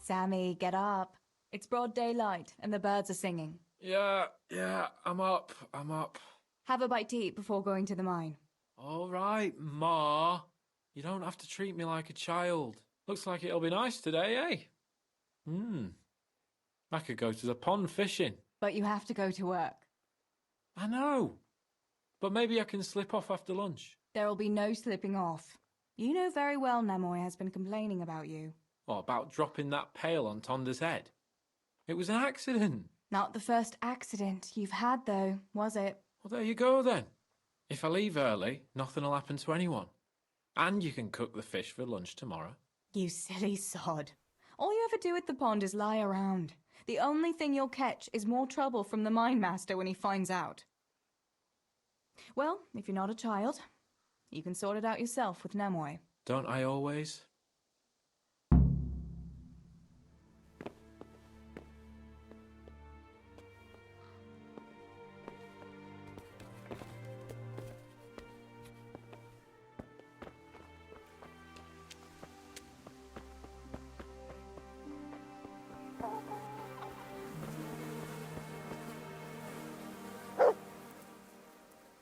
Sammy, get up. It's broad daylight and the birds are singing. Yeah, I'm up. Have a bite to eat before going to the mine. All right, Ma. You don't have to treat me like a child. Looks like it'll be nice today, eh? I could go to the pond fishing. But you have to go to work. I know. But maybe I can slip off after lunch. There'll be no slipping off. You know very well Nemoy has been complaining about you. What about dropping that pail on Tonda's head? It was an accident. Not the first accident you've had, though, was it? Well, there you go, then. If I leave early, nothing'll happen to anyone. And you can cook the fish for lunch tomorrow. You silly sod. All you ever do at the pond is lie around. The only thing you'll catch is more trouble from the mine master when he finds out. Well, if you're not a child, you can sort it out yourself with Nemoy. Don't I always?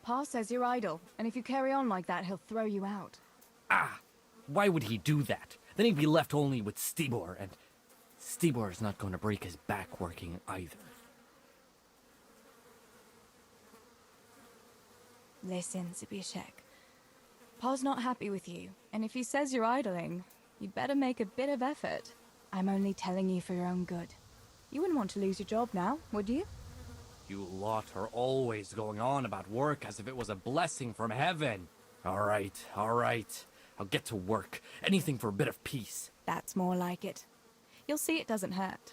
Pa says you're idle, and if you carry on like that, he'll throw you out. Ah! Why would he do that? Then he'd be left only with Stibor, and Stibor is not going to break his back working either. Listen, Zbyszek. Pa's not happy with you, and if he says you're idling, you'd better make a bit of effort. I'm only telling you for your own good. You wouldn't want to lose your job now, would you? You lot are always going on about work as if it was a blessing from heaven. All right. I'll get to work. Anything for a bit of peace. That's more like it. You'll see it doesn't hurt.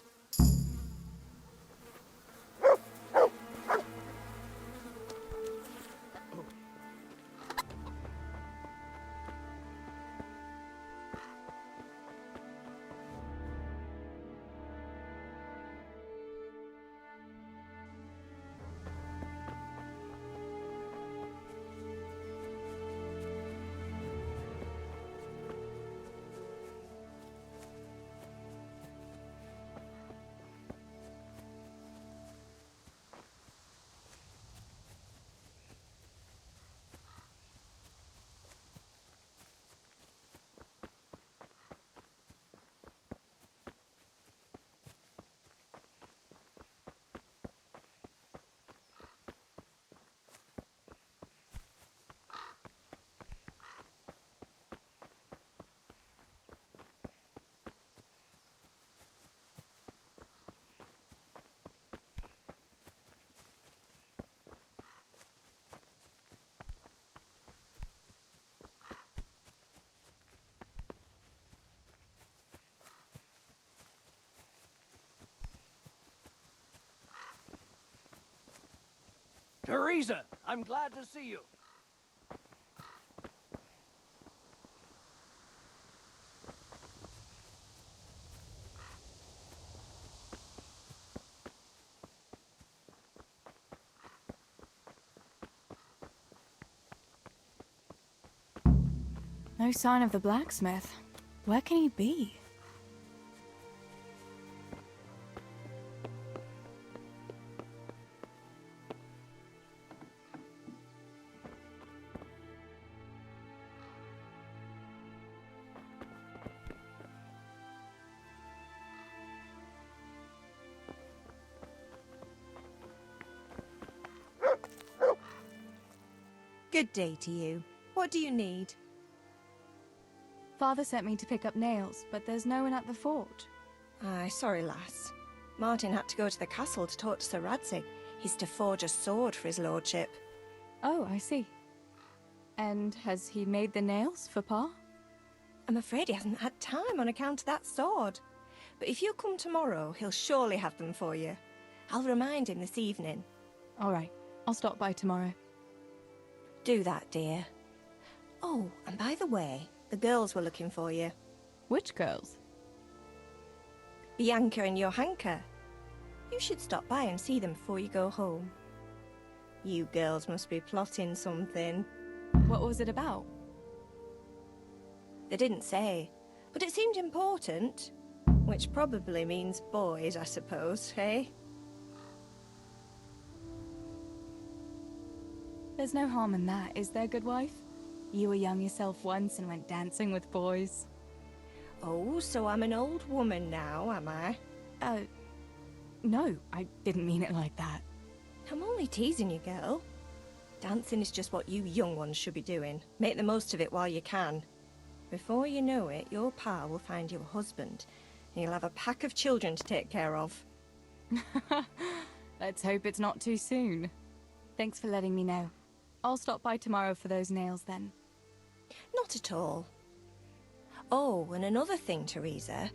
Teresa, I'm glad to see you. No sign of the blacksmith. Where can he be? Good day to you. What do you need? Father sent me to pick up nails, but there's no one at the fort. Aye, sorry, lass. Martin had to go to the castle to talk to Sir Radzig. He's to forge a sword for his lordship. Oh, I see. And has he made the nails for Pa? I'm afraid he hasn't had time on account of that sword. But if you come tomorrow, he'll surely have them for you. I'll remind him this evening. All right, I'll stop by tomorrow. Do that, dear. Oh, and by the way, the girls were looking for you. Which girls? Bianca and Johanka. You should stop by and see them before you go home. You girls must be plotting something. What was it about? They didn't say, but it seemed important. Which probably means boys, I suppose, hey? There's no harm in that, is there, good wife? You were young yourself once and went dancing with boys. Oh, so I'm an old woman now, am I? No, I didn't mean it like that. I'm only teasing you, girl. Dancing is just what you young ones should be doing. Make the most of it while you can. Before you know it, your pa will find you a husband, and you'll have a pack of children to take care of. Let's hope it's not too soon. Thanks for letting me know. I'll stop by tomorrow for those nails then. Not at all. Oh, and another thing, Teresa.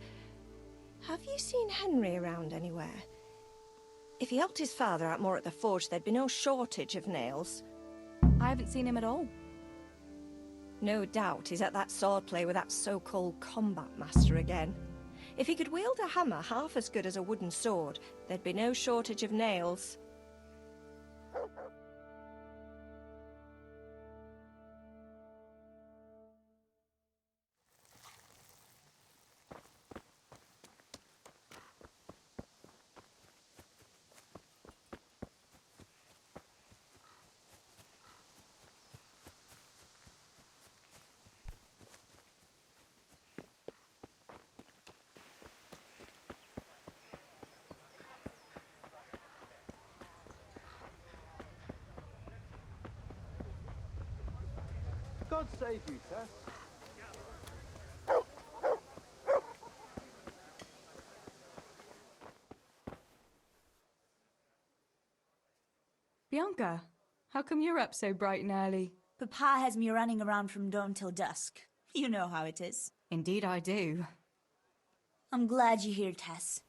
Have you seen Henry around anywhere? If he helped his father out more at the forge, there'd be no shortage of nails. I haven't seen him at all. No doubt he's at that swordplay with that so-called combat master again. If he could wield a hammer half as good as a wooden sword, there'd be no shortage of nails. God save you, Tess. Bianca, how come you're up so bright and early? Papa has me running around from dawn till dusk. You know how it is. Indeed I do. I'm glad you're here, Tess.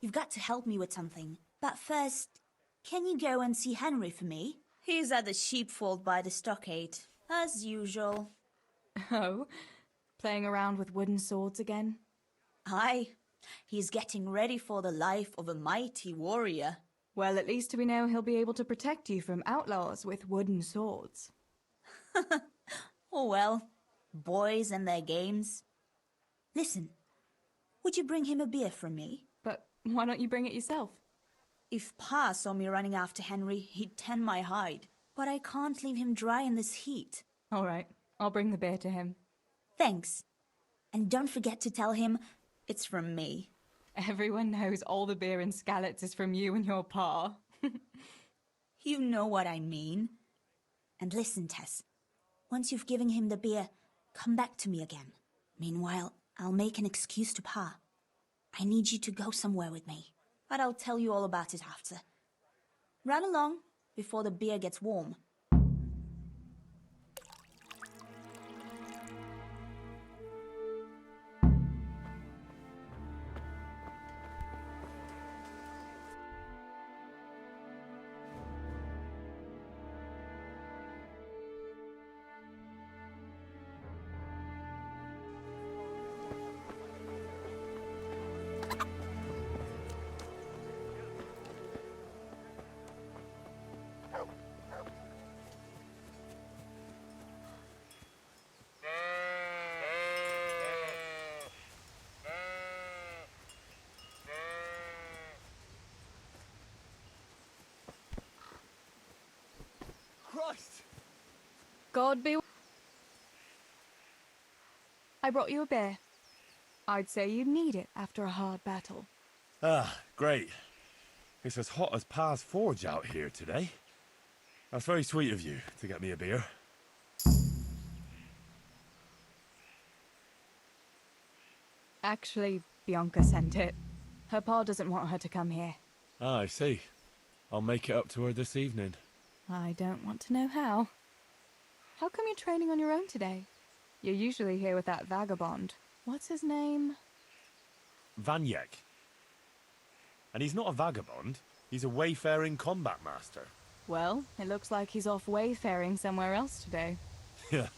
You've got to help me with something. But first, can you go and see Henry for me? He's at the sheepfold by the stockade, as usual. Oh, playing around with wooden swords again? Aye, he's getting ready for the life of a mighty warrior. Well, at least we know he'll be able to protect you from outlaws with wooden swords. Oh well, boys and their games. Listen, would you bring him a beer from me? But why don't you bring it yourself? If Pa saw me running after Henry, he'd tan my hide. But I can't leave him dry in this heat. All right, I'll bring the beer to him. Thanks. And don't forget to tell him it's from me. Everyone knows all the beer in Skalitz is from you and your pa. You know what I mean. And listen, Tess. Once you've given him the beer, come back to me again. Meanwhile, I'll make an excuse to Pa. I need you to go somewhere with me. But I'll tell you all about it after. Run along before the beer gets warm. Christ! God be... I brought you a beer. I'd say you need it after a hard battle. Ah, great. It's as hot as Pa's Forge out here today. That's very sweet of you to get me a beer. Actually, Bianca sent it. Her pa doesn't want her to come here. Ah, I see. I'll make it up to her this evening. I don't want to know how. How come you're training on your own today? You're usually here with that vagabond. What's his name? Vanyek. And he's not a vagabond. He's a wayfaring combat master. Well, it looks like he's off wayfaring somewhere else today. Yeah,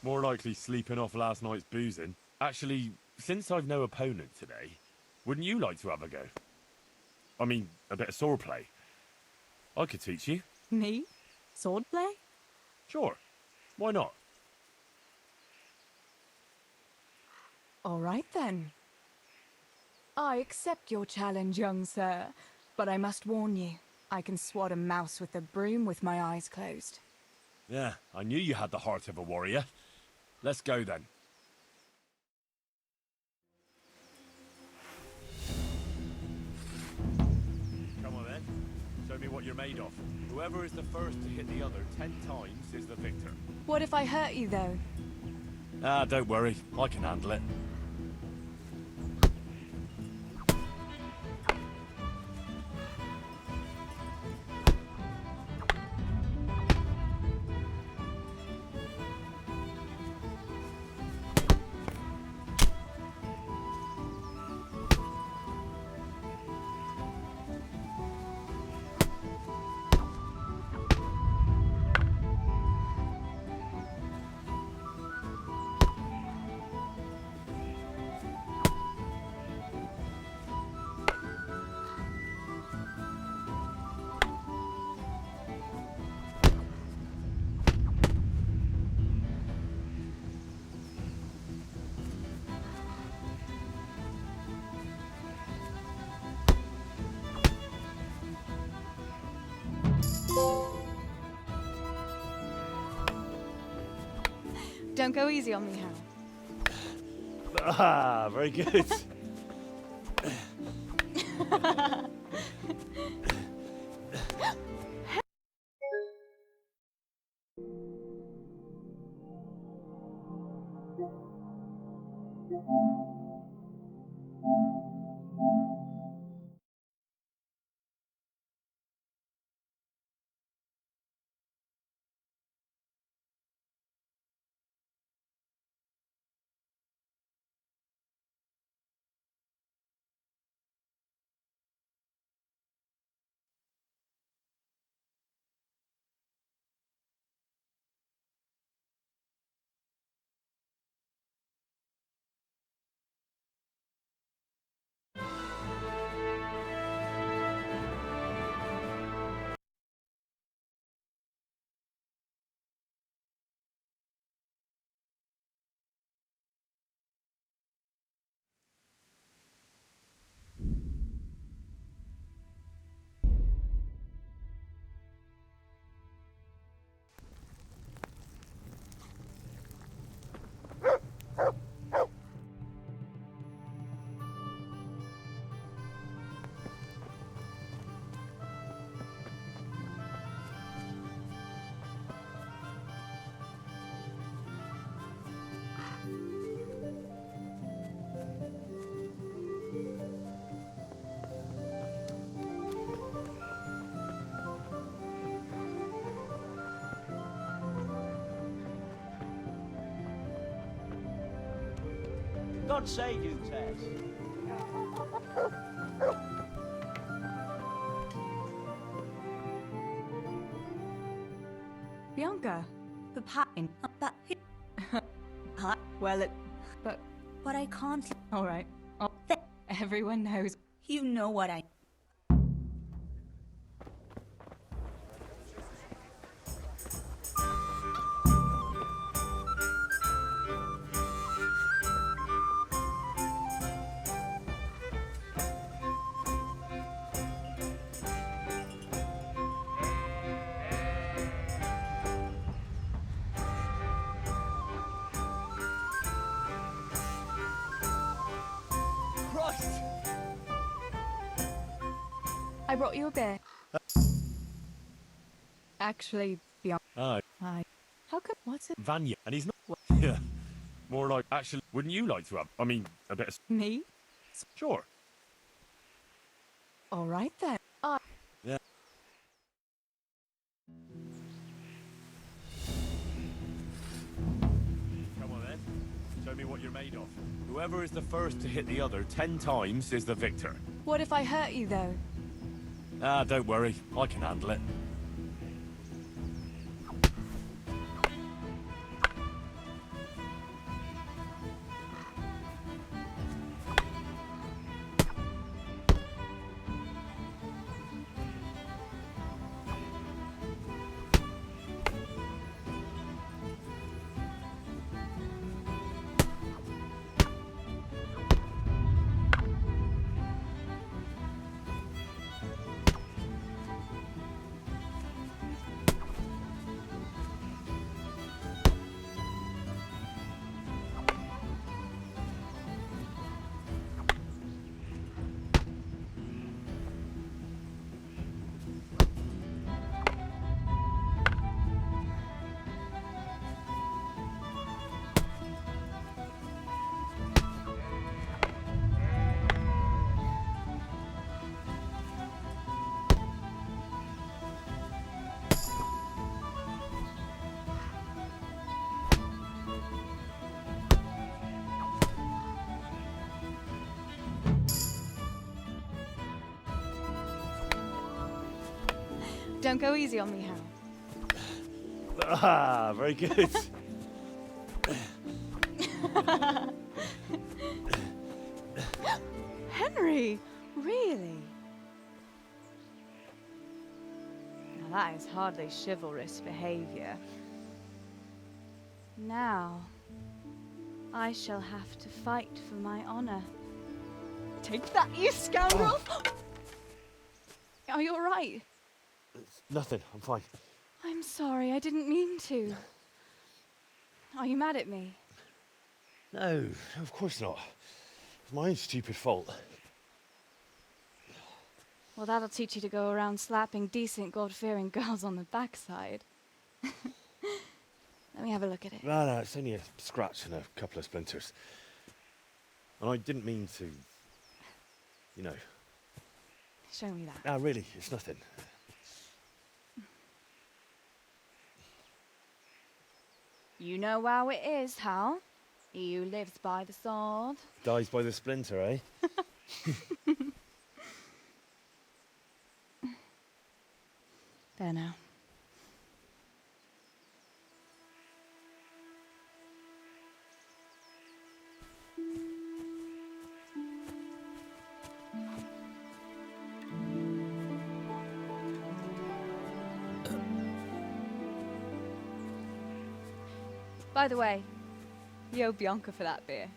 more likely sleeping off last night's boozing. Actually, since I've no opponent today, wouldn't you like to have a go? I mean, a bit of swordplay. I could teach you. Me? Swordplay? Sure. Why not? All right then. I accept your challenge, young sir, but I must warn you, I can swat a mouse with a broom with my eyes closed. Yeah, I knew you had the heart of a warrior. Let's go then. Come on then. Show me what you're made of. Whoever is the first to hit the other 10 times is the victor. What if I hurt you, though? Ah, don't worry. I can handle it. Don't go easy on me, Hal. Ah, very good. God save you, Tess. Bianca. Papa in. But. Well, but But I can't. all right. Oh, everyone knows. You know what I. Christ! I brought you a beer. Actually, Bianca. Ah, Hi. How come? What's it? Vanya, and he's not. Yeah. More like, actually, wouldn't you like to have? I mean, a bit of. Me? Sure. All right then. Yeah. Come on then. Show me what you're made of. Whoever is the first to hit the other 10 times is the victor. What if I hurt you, though? Ah, don't worry. I can handle it. Don't go easy on me, Hal. Ah, very good. Henry! Really? Now that is hardly chivalrous behavior. Now, I shall have to fight for my honor. Take that, you scoundrel! Are you alright? Nothing, I'm fine. I'm sorry, I didn't mean to. Are you mad at me? No, of course not. It's my own stupid fault. Well, that'll teach you to go around slapping decent, God-fearing girls on the backside. Let me have a look at it. No, it's only a scratch and a couple of splinters. And I didn't mean to, you know. Show me that. No, really, it's nothing. You know how it is, Hal. He who lives by the sword. Dies by the splinter, eh? There now. By the way, you owe Bianca for that beer.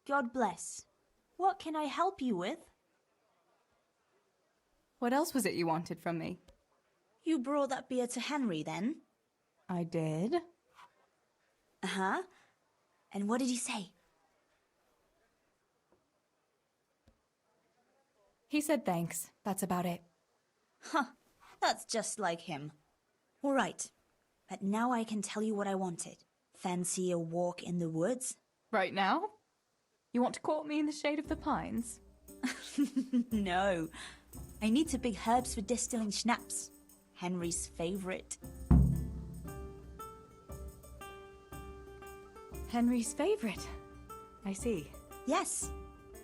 God bless. What can I help you with? What else was it you wanted from me? You brought that beer to Henry, then? I did. Uh-huh. And what did he say? He said thanks. That's about it. Huh. That's just like him. All right. But now I can tell you what I wanted. Fancy a walk in the woods? Right now? You want to court me in the shade of the pines? No. I need to pick herbs for distilling schnapps. Henry's favorite. Henry's favorite. I see. Yes.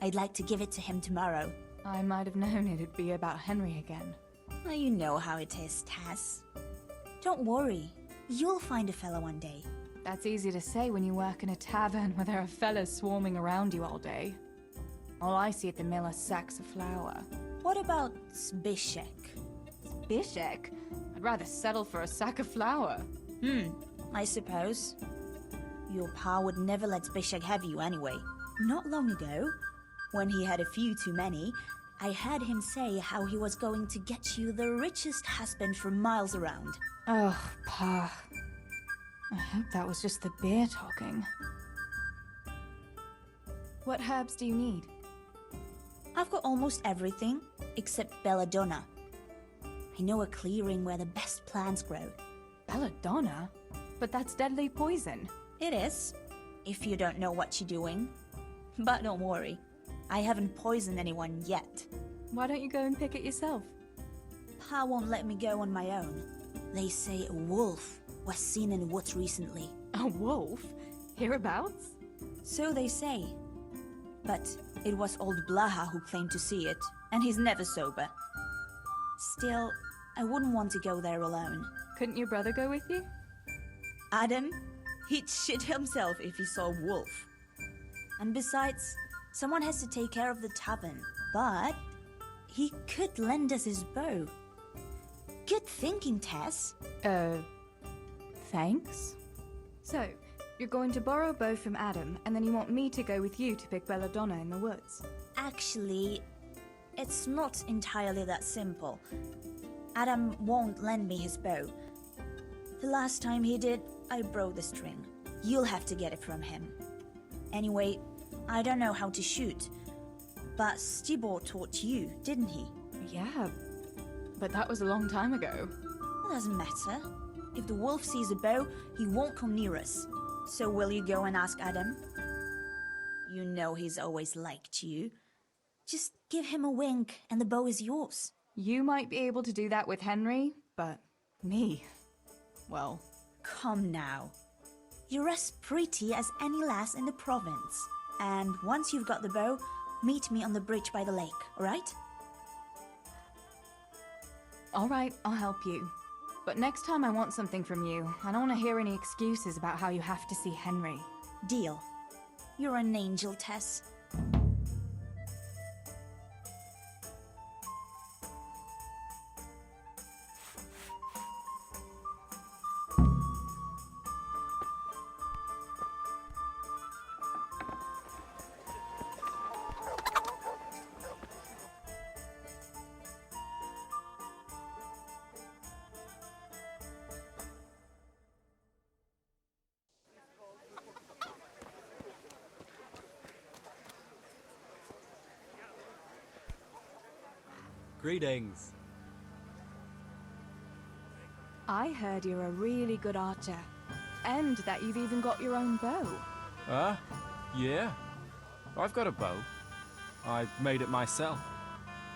I'd like to give it to him tomorrow. I might have known it'd be about Henry again. Well, you know how it is, Tess. Don't worry. You'll find a fella one day. That's easy to say when you work in a tavern where there are fellas swarming around you all day. All I see at the mill are sacks of flour. What about Zbyszek? Zbyszek? I'd rather settle for a sack of flour. I suppose. Your pa would never let Zbyszek have you anyway. Not long ago, when he had a few too many, I heard him say how he was going to get you the richest husband for miles around. Oh, Pa. I hope that was just the beer talking. What herbs do you need? I've got almost everything, except belladonna. I know a clearing where the best plants grow. Belladonna? But that's deadly poison. It is, if you don't know what you're doing. But don't worry, I haven't poisoned anyone yet. Why don't you go and pick it yourself? Pa won't let me go on my own. They say a wolf was seen in the woods recently. A wolf? Hereabouts? So they say. But it was old Blaha who claimed to see it, and he's never sober. Still, I wouldn't want to go there alone. Couldn't your brother go with you? Adam? He'd shit himself if he saw a wolf. And besides, someone has to take care of the tavern. But he could lend us his bow. Good thinking, Tess. Thanks? So, you're going to borrow a bow from Adam, and then you want me to go with you to pick belladonna in the woods? Actually, it's not entirely that simple. Adam won't lend me his bow. The last time he did, I broke the string. You'll have to get it from him. Anyway, I don't know how to shoot. But Stibor taught you, didn't he? Yeah, but that was a long time ago. It doesn't matter. If the wolf sees a bow, he won't come near us. So will you go and ask Adam? You know he's always liked you. Just give him a wink and the bow is yours. You might be able to do that with Henry, but me, well... Come now. You're as pretty as any lass in the province. And once you've got the bow, meet me on the bridge by the lake, alright? Alright, I'll help you. But next time I want something from you, I don't want to hear any excuses about how you have to see Henry. Deal. You're an angel, Tess. Greetings. I heard you're a really good archer. And that you've even got your own bow. Yeah. I've got a bow. I made it myself.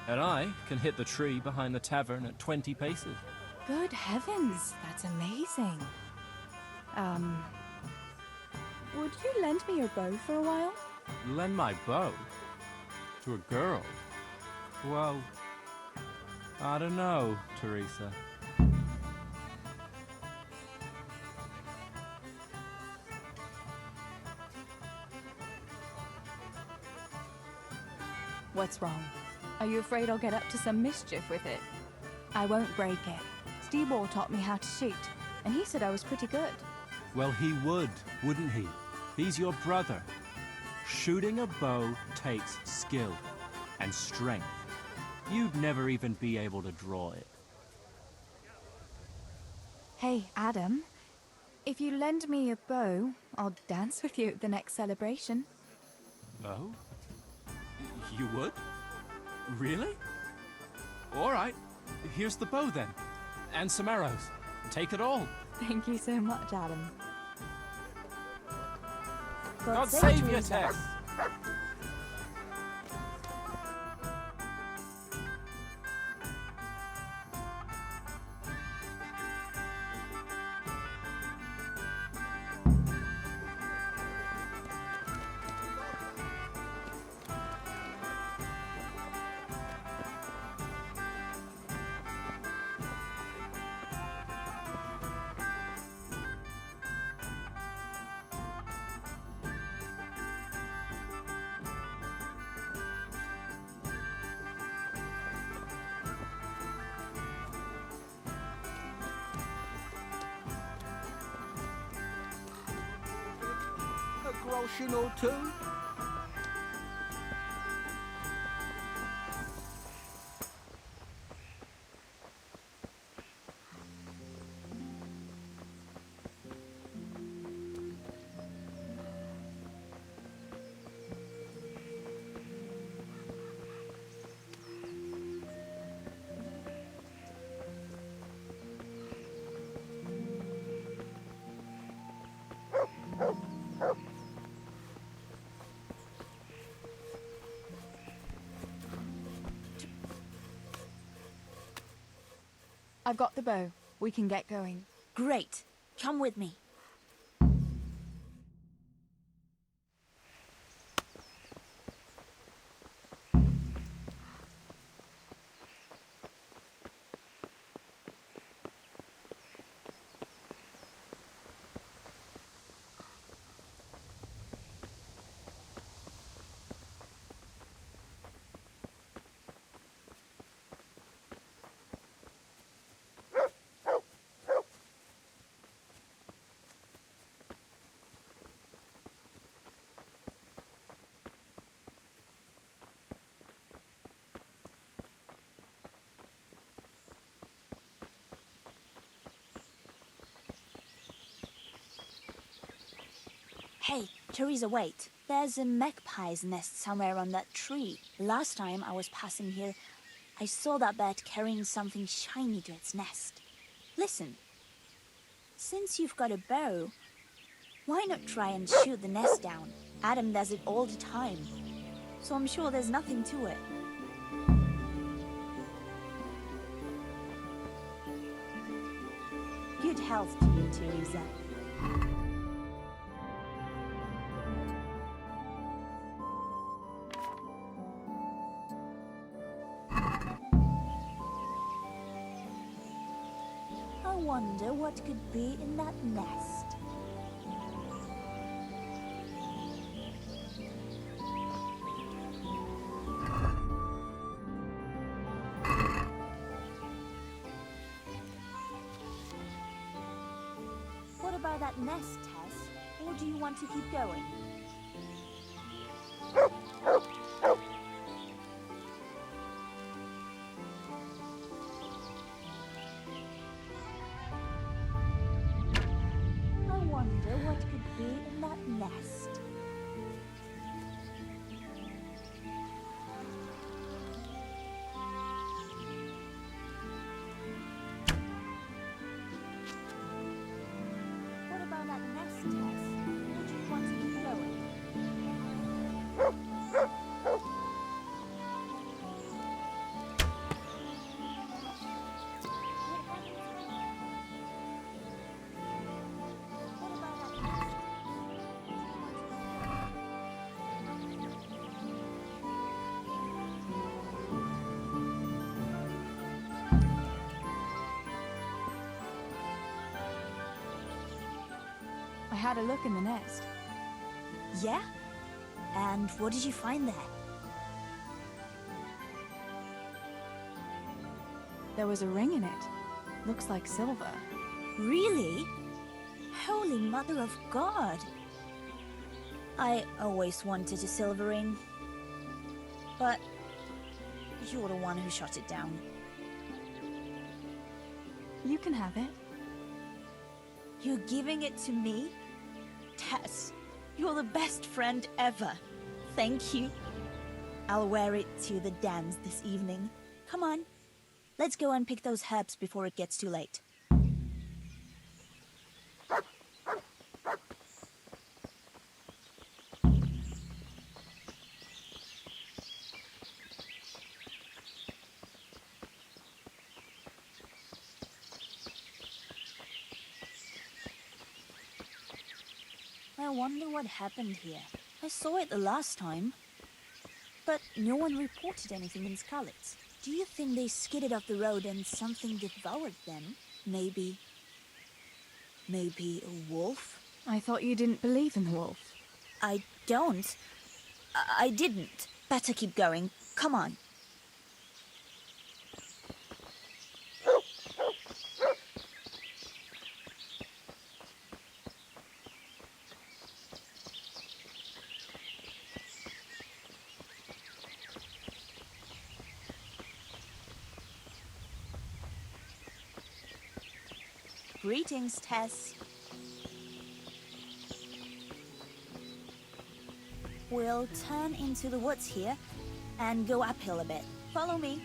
And I can hit the tree behind the tavern at 20 paces. Good heavens, that's amazing. Would you lend me your bow for a while? Lend my bow? To a girl? Well, I don't know, Teresa. What's wrong? Are you afraid I'll get up to some mischief with it? I won't break it. Stibor taught me how to shoot, and he said I was pretty good. Well, he would, wouldn't he? He's your brother. Shooting a bow takes skill and strength. You'd never even be able to draw it. Hey, Adam. If you lend me a bow, I'll dance with you at the next celebration. Oh? You would? Really? All right. Here's the bow then. And some arrows. Take it all. Thank you so much, Adam. God save you, Tess! A groschen or two? I've got the bow. We can get going. Great. Come with me. Hey, Teresa, wait. There's a magpie's nest somewhere on that tree. Last time I was passing here, I saw that bird carrying something shiny to its nest. Listen, since you've got a bow, why not try and shoot the nest down? Adam does it all the time, so I'm sure there's nothing to it. Good health to you, Teresa. I wonder what could be in that nest. What about that nest, Tess? Or do you want to keep going? I wonder what could be in that nest. What about that nest, Tess? Or do you want to keep going? What about that nest? I had a look in the nest. Yeah? And what did you find there? There was a ring in it. Looks like silver. Really? Holy Mother of God! I always wanted a silver ring. But you're the one who shot it down. You can have it. You're giving it to me? Tess, you're the best friend ever. Thank you. I'll wear it to the dance this evening. Come on, let's go and pick those herbs before it gets too late. I wonder what happened here. I saw it the last time, but no one reported anything in Scarlet's. Do you think they skidded off the road and something devoured them? Maybe a wolf? I thought you didn't believe in the wolf. I don't. I didn't. Better keep going. Come on. Greetings, Tess. We'll turn into the woods here and go uphill a bit. Follow me.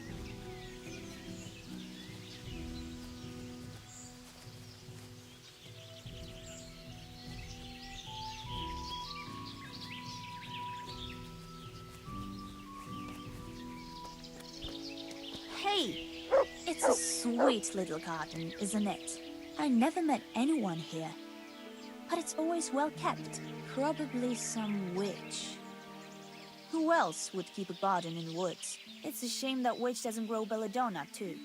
Hey, it's a sweet little garden, isn't it? I never met anyone here, but it's always well kept. Probably some witch. Who else would keep a garden in the woods? It's a shame that witch doesn't grow belladonna too.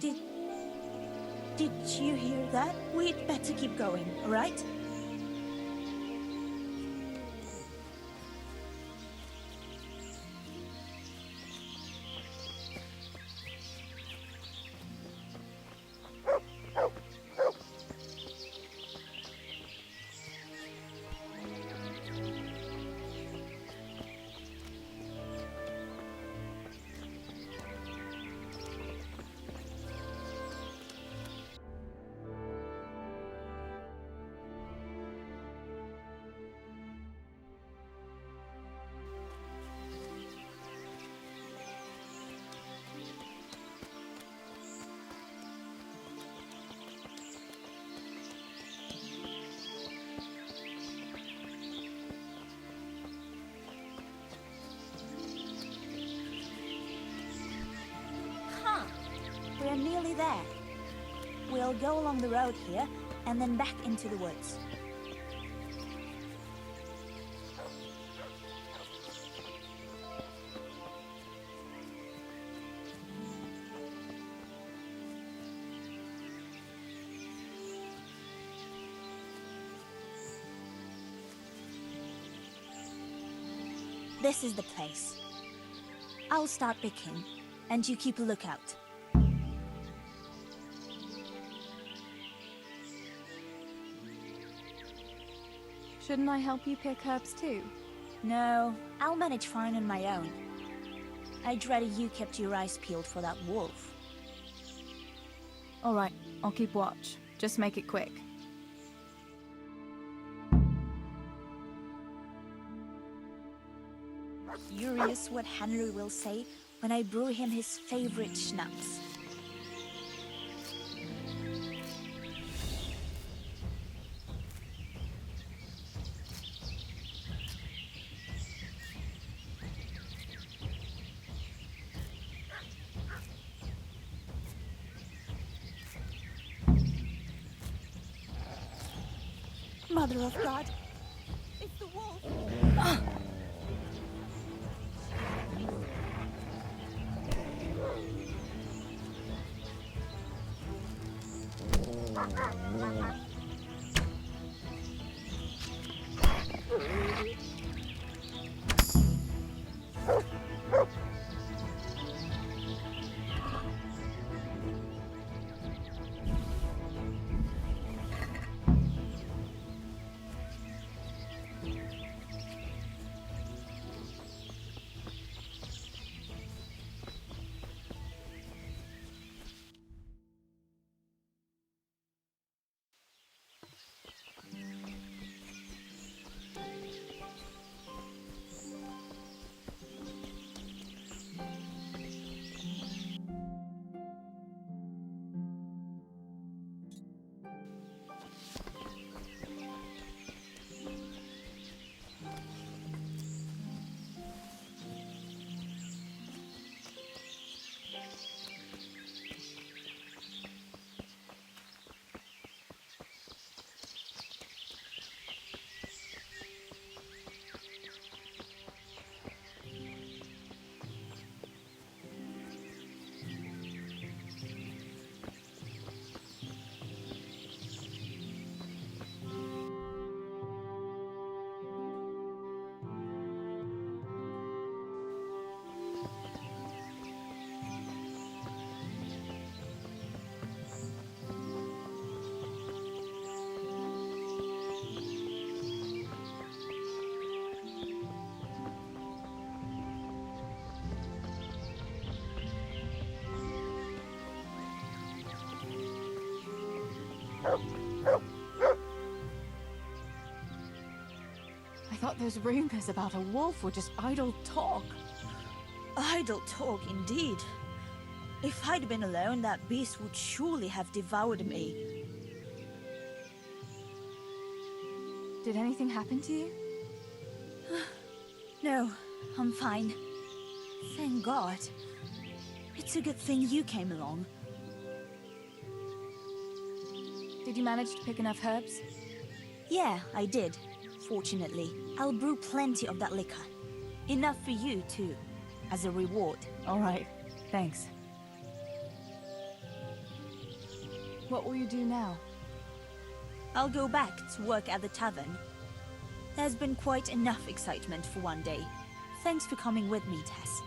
Did you hear that? We'd better keep going, all right? you there. We'll go along the road here, and then back into the woods. This is the place. I'll start picking, and you keep a lookout. Shouldn't I help you pick herbs too? No, I'll manage fine on my own. I'd rather you kept your eyes peeled for that wolf. Alright, I'll keep watch. Just make it quick. Curious what Henry will say when I brew him his favorite schnapps. Mother of God! It's the wolf! I thought those rumors about a wolf were just idle talk. Idle talk, indeed. If I'd been alone, that beast would surely have devoured me. Did anything happen to you? No, I'm fine. Thank God. It's a good thing you came along. Did you manage to pick enough herbs? Yeah, I did. Fortunately, I'll brew plenty of that liquor. Enough for you, too, as a reward. Alright, thanks. What will you do now? I'll go back to work at the tavern. There's been quite enough excitement for one day. Thanks for coming with me, Tess.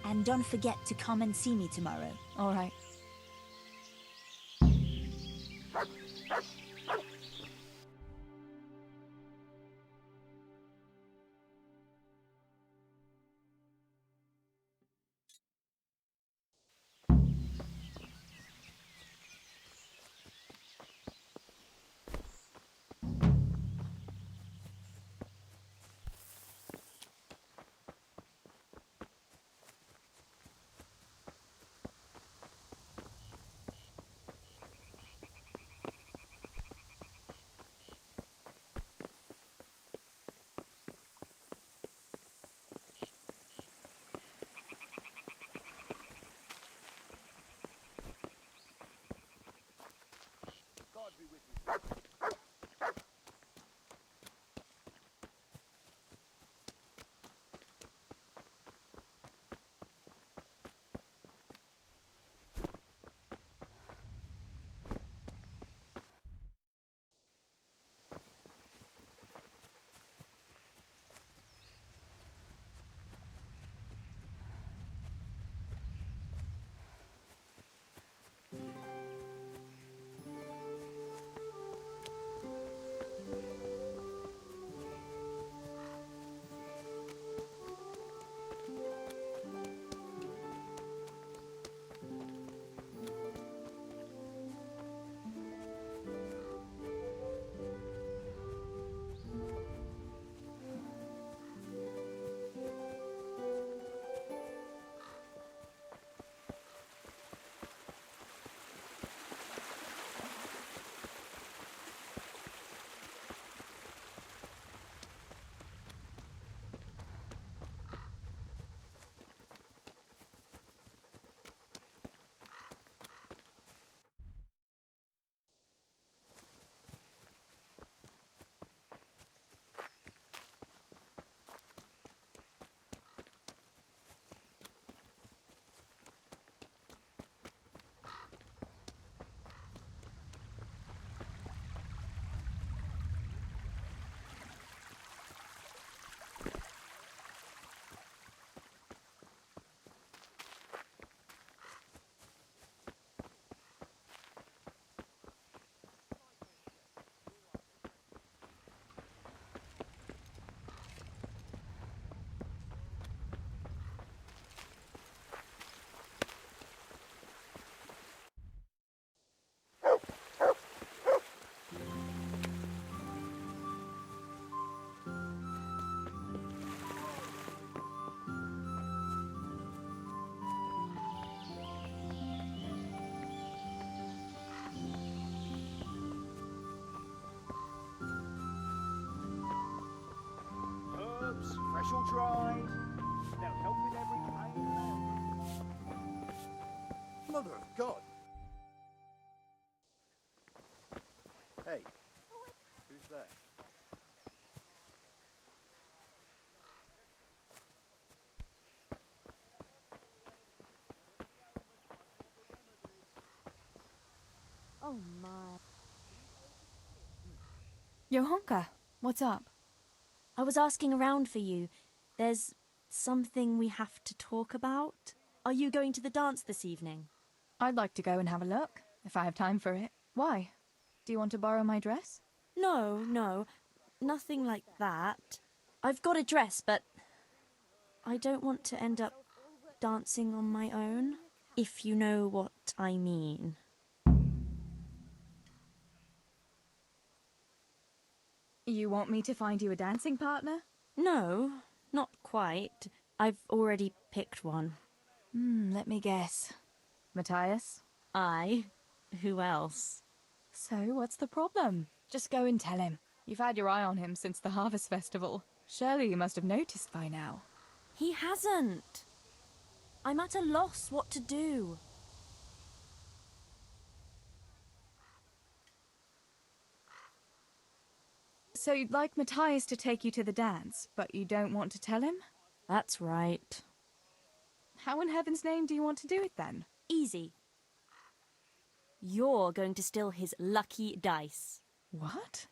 And don't forget to come and see me tomorrow. Alright. Herbs, fresh or dried. They'll help with every pain. Mother of God. Hey, who's there? Oh my. Johanka, what's up? I was asking around for you. There's something we have to talk about. Are you going to the dance this evening? I'd like to go and have a look, if I have time for it. Why? Do you want to borrow my dress? No, nothing like that. I've got a dress, but I don't want to end up dancing on my own, if you know what I mean. You want me to find you a dancing partner? No, not quite. I've already picked one. Let me guess. Matthias? I? Who else? So, what's the problem? Just go and tell him. You've had your eye on him since the Harvest Festival. Surely you must have noticed by now. He hasn't. I'm at a loss what to do. So you'd like Matthias to take you to the dance, but you don't want to tell him? That's right. How in heaven's name do you want to do it then? Easy. You're going to steal his lucky dice. What?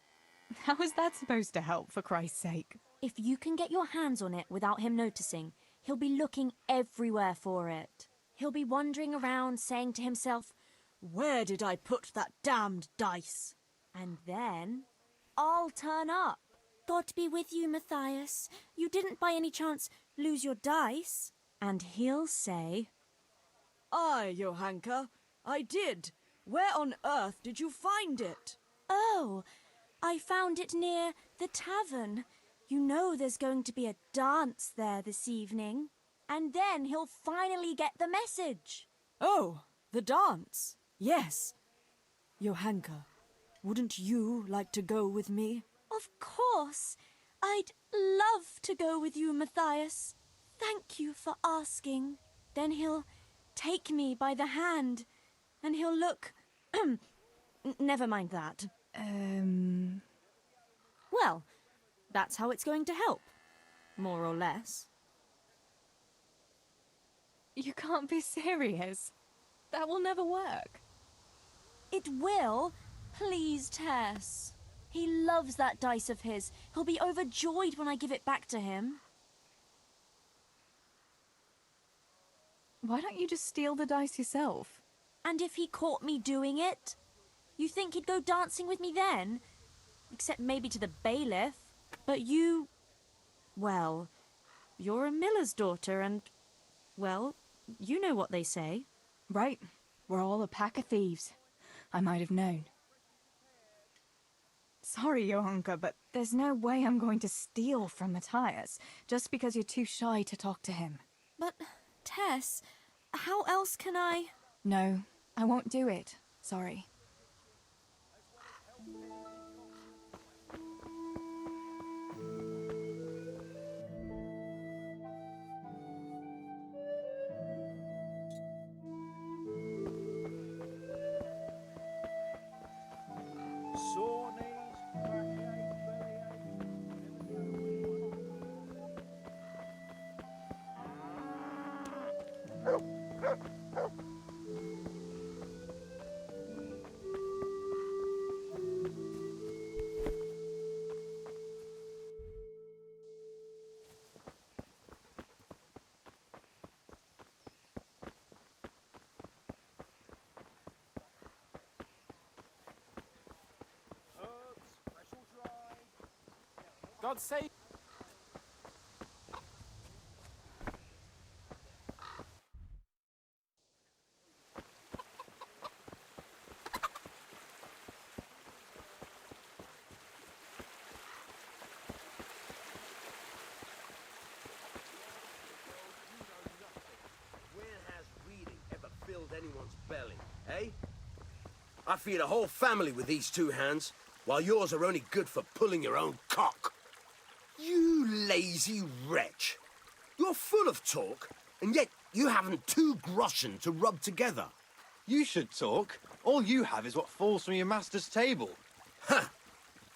How is that supposed to help, for Christ's sake? If you can get your hands on it without him noticing, he'll be looking everywhere for it. He'll be wandering around saying to himself, "Where did I put that damned dice?" And then I'll turn up. God be with you, Matthias. You didn't by any chance lose your dice? And he'll say, Aye, Johanka, I did. Where on earth did you find it? "Oh, I found it near the tavern. You know there's going to be a dance there this evening." And then he'll finally get the message. Oh, the dance. Yes. Johanka, wouldn't you like to go with me? Of course. I'd love to go with you, Matthias. Thank you for asking. Then he'll take me by the hand, and he'll look... Never mind that. Well, that's how it's going to help. More or less. You can't be serious. That will never work. It will. Please, Tess. He loves that dice of his. He'll be overjoyed when I give it back to him. Why don't you just steal the dice yourself? And if he caught me doing it? You think he'd go dancing with me then? Except maybe to the bailiff. But you... Well, you're a miller's daughter and... Well, you know what they say. Right. We're all a pack of thieves. I might have known. Sorry, Johanka, but there's no way I'm going to steal from Matthias just because you're too shy to talk to him. But, Tess, how else can I... No, I won't do it. Sorry. Sore knees, backache, bellyache. God save... When has reading ever filled anyone's belly, eh? I feed a whole family with these two hands, while yours are only good for pulling your own cock. You lazy wretch. You're full of talk, and yet you haven't 2 groschen to rub together. You should talk. All you have is what falls from your master's table. Ha!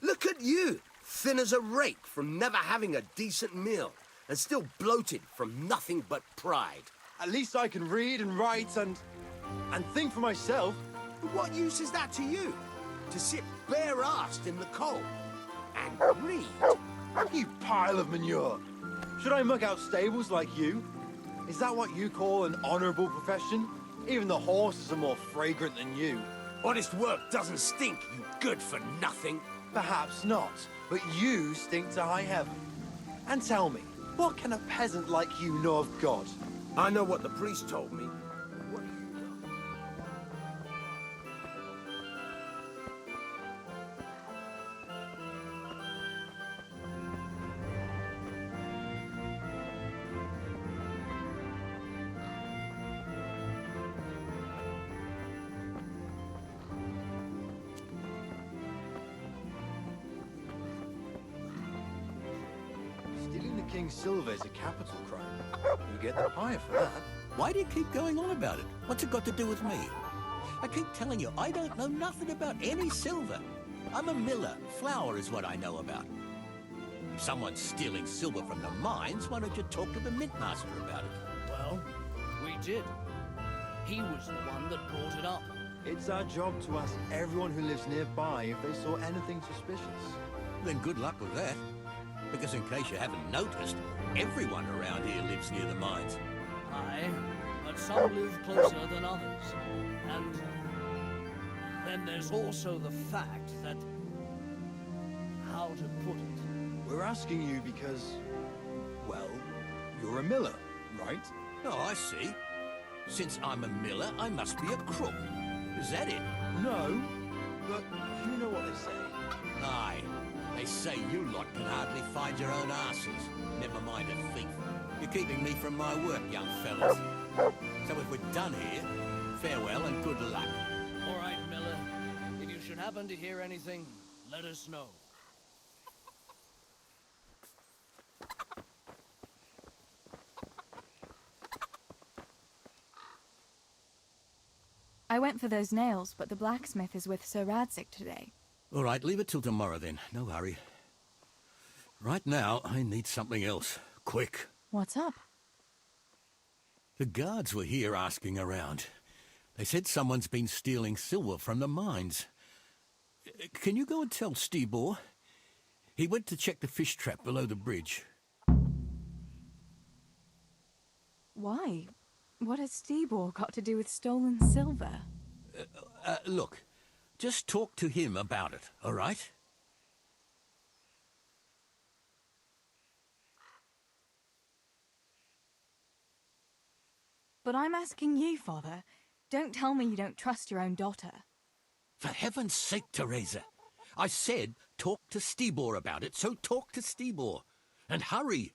Look at you, thin as a rake from never having a decent meal, and still bloated from nothing but pride. At least I can read and write and think for myself. But what use is that to you? To sit bare-assed in the cold and read? You pile of manure. Should I mug out stables like you? Is that what you call an honourable profession? Even the horses are more fragrant than you. Honest work doesn't stink, you good-for-nothing. Perhaps not, but you stink to high heaven. And tell me, what can a peasant like you know of God? I know what the priest told me. What do you know? Stealing the king's silver is a capital crime. You get the hire for that. Why do you keep going on about it? What's it got to do with me? I keep telling you, I don't know nothing about any silver. I'm a miller. Flour is what I know about. If someone's stealing silver from the mines, why don't you talk to the mint master about it? Well, we did. He was the one that brought it up. It's our job to ask everyone who lives nearby if they saw anything suspicious. Then good luck with that. Because in case you haven't noticed, everyone around here lives near the mines. Aye, but some live closer than others. And then there's also the fact that... how to put it? We're asking you because, well, you're a miller, right? Oh, I see. Since I'm a miller, I must be a crook. Is that it? No, but you know what they say. Aye. They say you lot can hardly find your own asses. Never mind a thief. You're keeping me from my work, young fellas. So if we're done here, farewell and good luck. All right, Miller. If you should happen to hear anything, let us know. I went for those nails, but the blacksmith is with Sir Radzig today. All right, leave it till tomorrow then. No hurry. Right now, I need something else. Quick. What's up? The guards were here asking around. They said someone's been stealing silver from the mines. Can you go and tell Stibor? He went to check the fish trap below the bridge. Why? What has Stibor got to do with stolen silver? Look, just talk to him about it, all right? But I'm asking you, Father. Don't tell me you don't trust your own daughter. For heaven's sake, Teresa. I said talk to Stibor about it, so talk to Stibor. And hurry.